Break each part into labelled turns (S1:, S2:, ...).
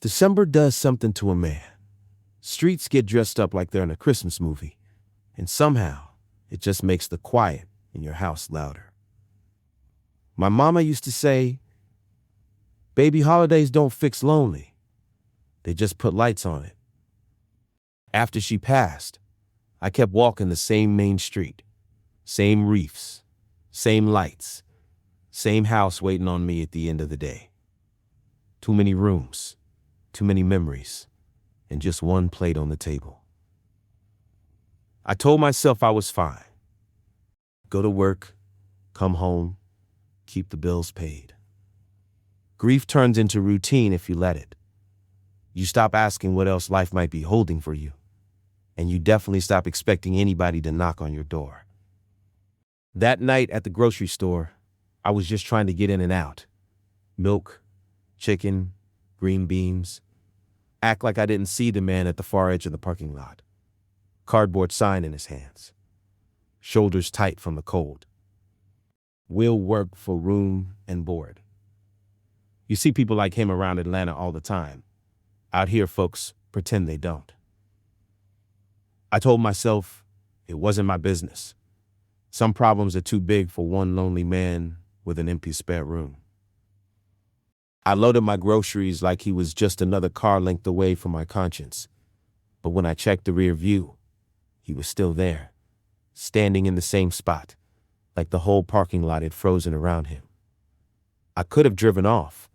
S1: December does something to a man. Streets get dressed up like they're in a Christmas movie, and somehow it just makes the quiet in your house louder. My mama used to say, "Baby, holidays don't fix lonely. They just put lights on it." After she passed, I kept walking the same main street, same wreaths, same lights, same house waiting on me at the end of the day. Too many rooms, too many memories, and just one plate on the table. I told myself I was fine. Go to work, come home, keep the bills paid. Grief turns into routine if you let it. You stop asking what else life might be holding for you, and you definitely stop expecting anybody to knock on your door. That night at the grocery store, I was just trying to get in and out. Milk, chicken, green beans. Act like I didn't see the man at the far edge of the parking lot. Cardboard sign in his hands. Shoulders tight from the cold. Will work for room and board. You see people like him around Atlanta all the time. Out here, folks pretend they don't. I told myself it wasn't my business. Some problems are too big for one lonely man with an empty spare room. I loaded my groceries like he was just another car length away from my conscience. But when I checked the rear view, he was still there, standing in the same spot, like the whole parking lot had frozen around him. I could have driven off.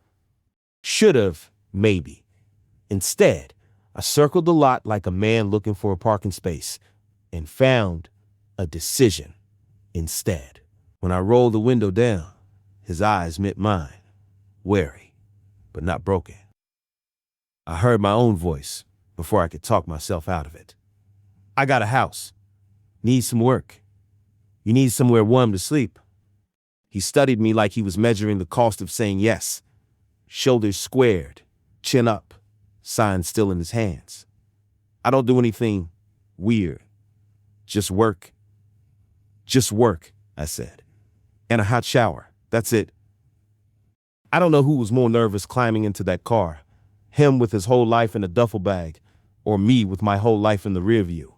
S1: Should have, maybe. Instead, I circled the lot like a man looking for a parking space and found a decision instead. When I rolled the window down, his eyes met mine, wary, but not broken. I heard my own voice before I could talk myself out of it. "I got a house. Need some work. You need somewhere warm to sleep." He studied me like he was measuring the cost of saying yes. Shoulders squared, chin up, sign still in his hands. "I don't do anything weird. Just work." "Just work," I said. "And a hot shower. That's it." I don't know who was more nervous climbing into that car, him with his whole life in a duffel bag, or me with my whole life in the rear view.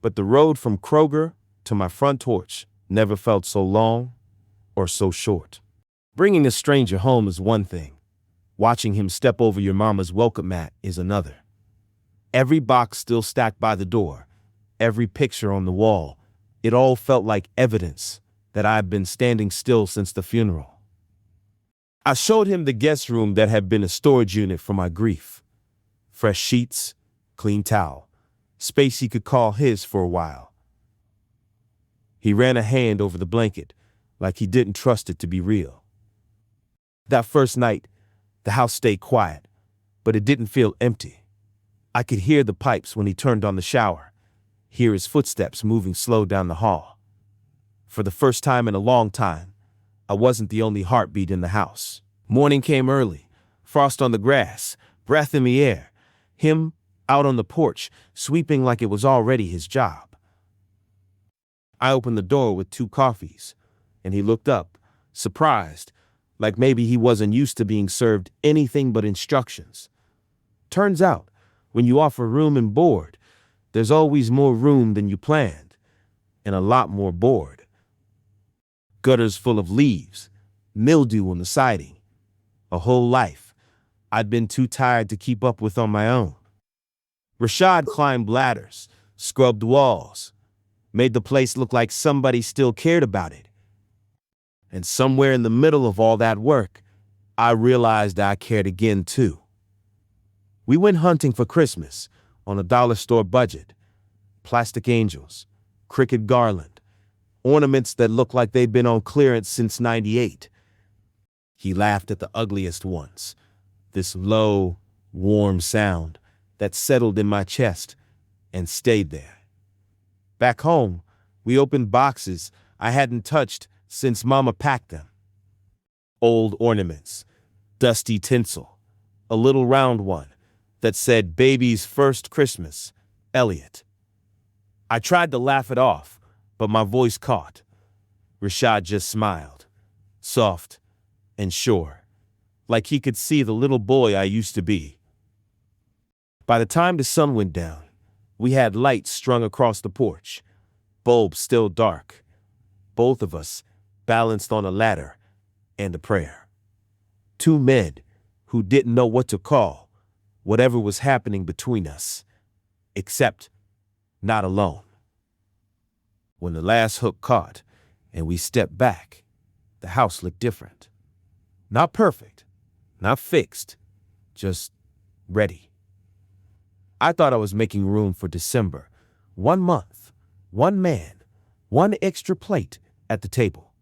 S1: But the road from Kroger to my front porch never felt so long or so short. Bringing a stranger home is one thing. Watching him step over your mama's welcome mat is another. Every box still stacked by the door, every picture on the wall, it all felt like evidence that I had been standing still since the funeral. I showed him the guest room that had been a storage unit for my grief. Fresh sheets, clean towel, space he could call his for a while. He ran a hand over the blanket like he didn't trust it to be real. That first night, the house stayed quiet, but it didn't feel empty. I could hear the pipes when he turned on the shower, hear his footsteps moving slow down the hall. For the first time in a long time, I wasn't the only heartbeat in the house. Morning came early, frost on the grass, breath in the air, him out on the porch, sweeping like it was already his job. I opened the door with 2 coffees, and he looked up, surprised, like maybe he wasn't used to being served anything but instructions. Turns out, when you offer room and board, there's always more room than you planned, and a lot more board. Gutters full of leaves, mildew on the siding. A whole life I'd been too tired to keep up with on my own. Rashad climbed ladders, scrubbed walls, made the place look like somebody still cared about it. And somewhere in the middle of all that work, I realized I cared again too. We went hunting for Christmas on a dollar store budget. Plastic angels, cricket garland, ornaments that looked like they'd been on clearance since '98. He laughed at the ugliest ones, this low, warm sound that settled in my chest and stayed there. Back home, we opened boxes I hadn't touched since Mama packed them. Old ornaments, dusty tinsel, a little round one that said "Baby's First Christmas, Elliot." I tried to laugh it off, but my voice caught. Rashad just smiled, soft and sure, like he could see the little boy I used to be, By the time the sun went down, we had lights strung across the porch, bulbs still dark, both of us balanced on a ladder and a prayer. Two men who didn't know what to call whatever was happening between us, except not alone. When the last hook caught and we stepped back, the house looked different. Not perfect, not fixed, just ready. I thought I was making room for December. 1 month, one man, one extra plate at the table.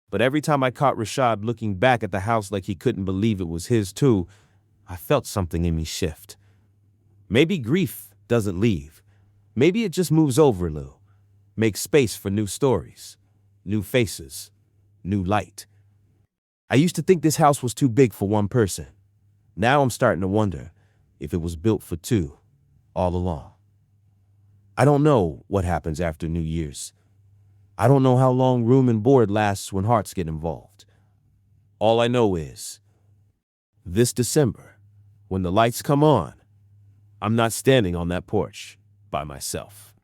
S1: But every time I caught Rashad looking back at the house like he couldn't believe it was his too, I felt something in me shift. Maybe grief doesn't leave. Maybe it just moves over a little, makes space for new stories, new faces, new light. I used to think this house was too big for one person. Now I'm starting to wonder if it was built for two all along. I don't know what happens after New Year's. I don't know how long room and board lasts when hearts get involved. All I know is, this December, when the lights come on, I'm not standing on that porch by myself.